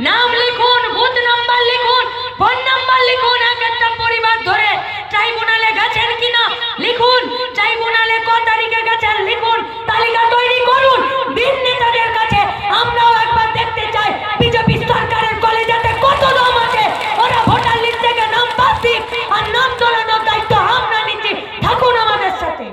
নাম লিখুন, booth number লিখুন, ফোন নাম্বার লিখুন, এক একটা পরিবার ধরে ট্রাইব্যুনালে গেছেন কিনা লিখুন, ট্রাইব্যুনালে ক তারিখে গেছেন লিখুন, তালিকা তৈরি করুন। দিন নেতাদের কাছে আমরাও একবার দেখতে চাই বিজেপি সরকারের কলেজাতে কত দম আছে। ওরা ভোটার লিস্ট থেকে নাম বাদ দিক, আর নাম তোলানোর দায়িত্ব আমরা নিচ্ছি, থাকুন আমাদের সাথে।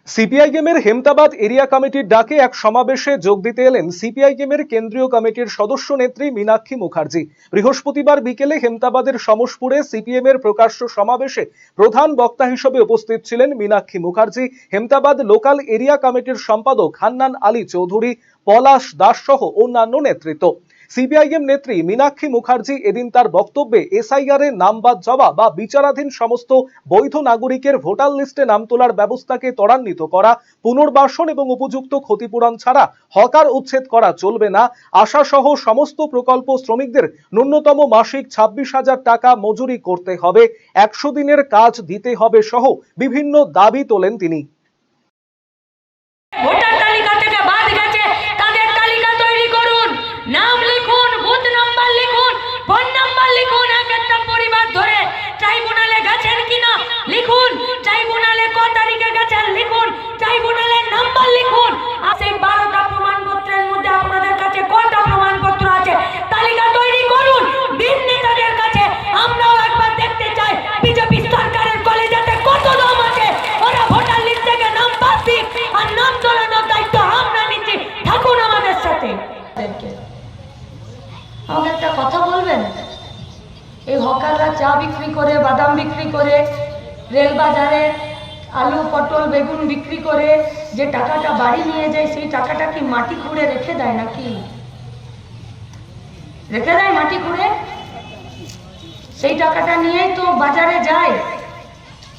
সিপিআইএম এর হেমতাবাদ এরিয়া কমিটির ডাকে এক সমাবেশে যোগ দিতে এলেন সিপিআইএম এর কেন্দ্রীয় কমিটির সদস্য নেত্রী মীনাক্ষী মুখার্জি। বৃহস্পতিবার বিকেলে হেমতাবাদের সমসপুরে সিপিএম এর প্রকাশ্য সমাবেশে প্রধান বক্তা হিসেবে উপস্থিত ছিলেন মীনাক্ষী মুখার্জি, হেমতাবাদ লোকাল এরিয়া কমিটির সম্পাদক হান্নান আলী চৌধুরী, পলাশ দাস সহ অন্যান্য নেতৃত্ব। সিপিআইএম নেত্রী মীনাক্ষী মুখার্জি এদিন তার বক্তব্যে এসআইআর এর নাম বাদ যাওয়া বা বিচারাধীন সমস্ত বৈধ নাগরিকের ভোটার লিস্টে নাম তোলার ব্যবস্থাকে ত্বরান্বিত করা, পুনর্বাসন এবং উপযুক্ত ক্ষতিপূরণ ছাড়া হকার উচ্ছেদ করা চলবে না, আশা সহ সমস্ত প্রকল্প শ্রমিকদের ন্যূনতম মাসিক 26,000 টাকা মজুরি করতে হবে, 100 দিনের কাজ দিতে হবে সহ বিভিন্ন দাবি তোলেন তিনি। ভোটার তালিকা থেকে বাদ গেছে তাদের তালিকা তৈরি করুন, নাম লিখুন, বুথ নাম্বার লিখুন, ফোন নাম্বার লিখুন, এক একটা পরিবার ধরে ট্রাইব্যুনালে গেছেন কিনা লিখুন, ট্রাইব্যুনালে ক তারিখে গেছেন লিখুন, ট্রাইব্যুনালের নাম্বার লিখুন। আর সেই 12টা প্রমাণপত্রের মধ্যে আপনাদের কাছে কটা প্রমাণপত্র আছে তালিকা তৈরি করুন। দিন নেতাদের কাছে আমরাও একবার দেখতে চাই বিজেপি সরকারের কলেজাতে কত দম আছে। ওরা ভোটার লিস্ট থেকে নাম বাদ দিক, আর নাম তোলানোর দায়িত্ব আমরা নিচ্ছি, থাকুন আমাদের সাথে। আমাকে একটা কথা বলবেন, এই হকাররা চা বিক্রি করে, বাদাম বিক্রি করে, রেল বাজারে আলু পটল বেগুন বিক্রি করে যে টাকাটা বাড়ি নিয়ে যায়, সেই টাকাটা কি মাটি খুঁড়ে রেখে দেয় নাকি? রেখে দেয় মাটি খুঁড়ে? সেই টাকাটা নিয়েই তো বাজারে যায়,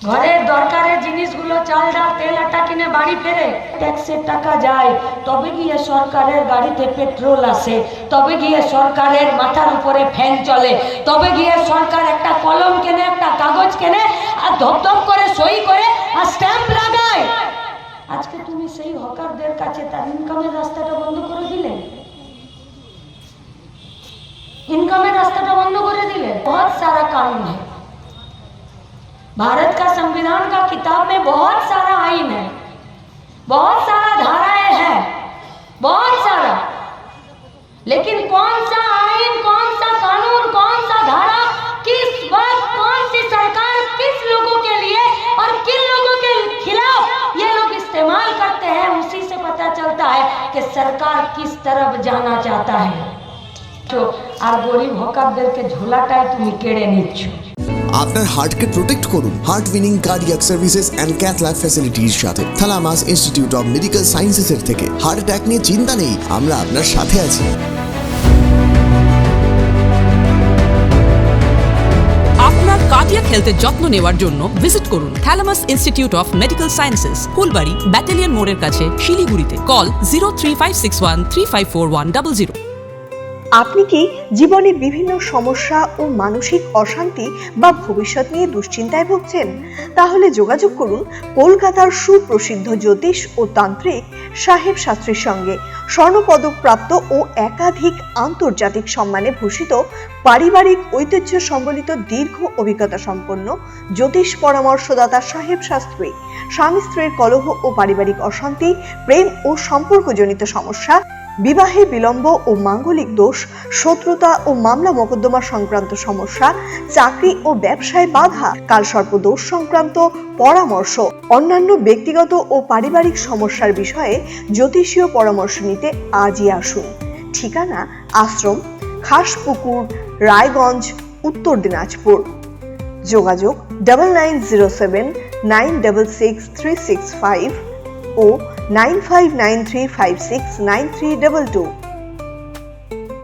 ঘরের দরকারের জিনিসগুলো চাল ডাল তেল আটা কিনে বাড়ি ফেরে। ট্যাক্সের টাকা যায়, তবে গিয়ে সরকারের গাড়িতে পেট্রোল আসে, তবে গিয়ে সরকারের মাথার উপরে ফ্যান চলে, তবে গিয়ে সরকার একটা কলম কেনে, একটা কাগজ কেনে, আর ধপধপ করে সই করে আর স্ট্যাম্প লাগায়। আজকে তুমি সেই হকারদের কাছে তার ইনকামের রাস্তাটা বন্ধ করে দিলে, इनकमेर रास्ता बंद कर दिले। बहुत सारा कानून है, भारत का संविधान का किताब में बहुत सारा आइन है, बहुत सारा धाराएं हैं, बहुत सारा, लेकिन कौन सा आइन, कौन सा कानून, कौन सा धारा, किस वक्त कौन सी सरकार किस लोगों के लिए और किन लोगों के खिलाफ ये लोग इस्तेमाल करते हैं, उसी से पता चलता है कि सरकार किस तरफ जाना चाहता है। আর গরিব হকারদেরকে ঝোলাটাই তুমি কেড়ে নিচ্ছ। আপনার হার্টকে প্রোটেক্ট করুন heart winning cardiac services and cath lab ফ্যাসিলিটির সাথে। থালামাস ইনস্টিটিউট অফ মেডিকেল সায়েন্সেসের থেকে। হার্ট অ্যাটাক নিয়ে চিন্তা নেই, আমরা আপনার সাথে আছি। আপনার কার্ডিয়াক হেলথের যত্ন নেওয়ার জন্য ভিজিট করুন থালামাস Institute of medical sciences, Phulbari, battalion মোড়ের কাছে, শিলিগুড়িতে। কল 0356135410। আপনি কি জীবনে বিভিন্ন সমস্যা ও মানসিক অশান্তি বা ভবিষ্যৎ নিয়ে দুশ্চিন্তায় ভুগছেন? তাহলে যোগাযোগ করুন কলকাতার সুপ্রসিদ্ধ জ্যোতিষ ও তান্ত্রিক সাহেব শাস্ত্রীর সঙ্গে। স্বর্ণপদক প্রাপ্ত ও একাধিক আন্তর্জাতিক সম্মানে ভূষিত, পারিবারিক ঐতিহ্য সম্বলিত দীর্ঘ অভিজ্ঞতা সম্পন্ন জ্যোতিষ পরামর্শদাতা সাহেব শাস্ত্রী স্বামী স্ত্রীর কলহ ও পারিবারিক অশান্তি, প্রেম ও সম্পর্কজনিত সমস্যা, বিবাহে বিলম্ব ও মাঙ্গলিক দোষ, শত্রুতা ও মামলা মোকদ্দমা সংক্রান্ত সমস্যা, চাকরি ও ব্যবসায় বাধা, কালসর্প দোষ সংক্রান্ত পরামর্শ, অন্যান্য ব্যক্তিগত ও পারিবারিক সমস্যার বিষয়ে জ্যোতিষীয় পরামর্শ নিতে আজই আসুন। ঠিকানা আশ্রম, খাসপুকুর, রায়গঞ্জ, উত্তর দিনাজপুর। যোগাযোগ 9907966365 ও 9593569322।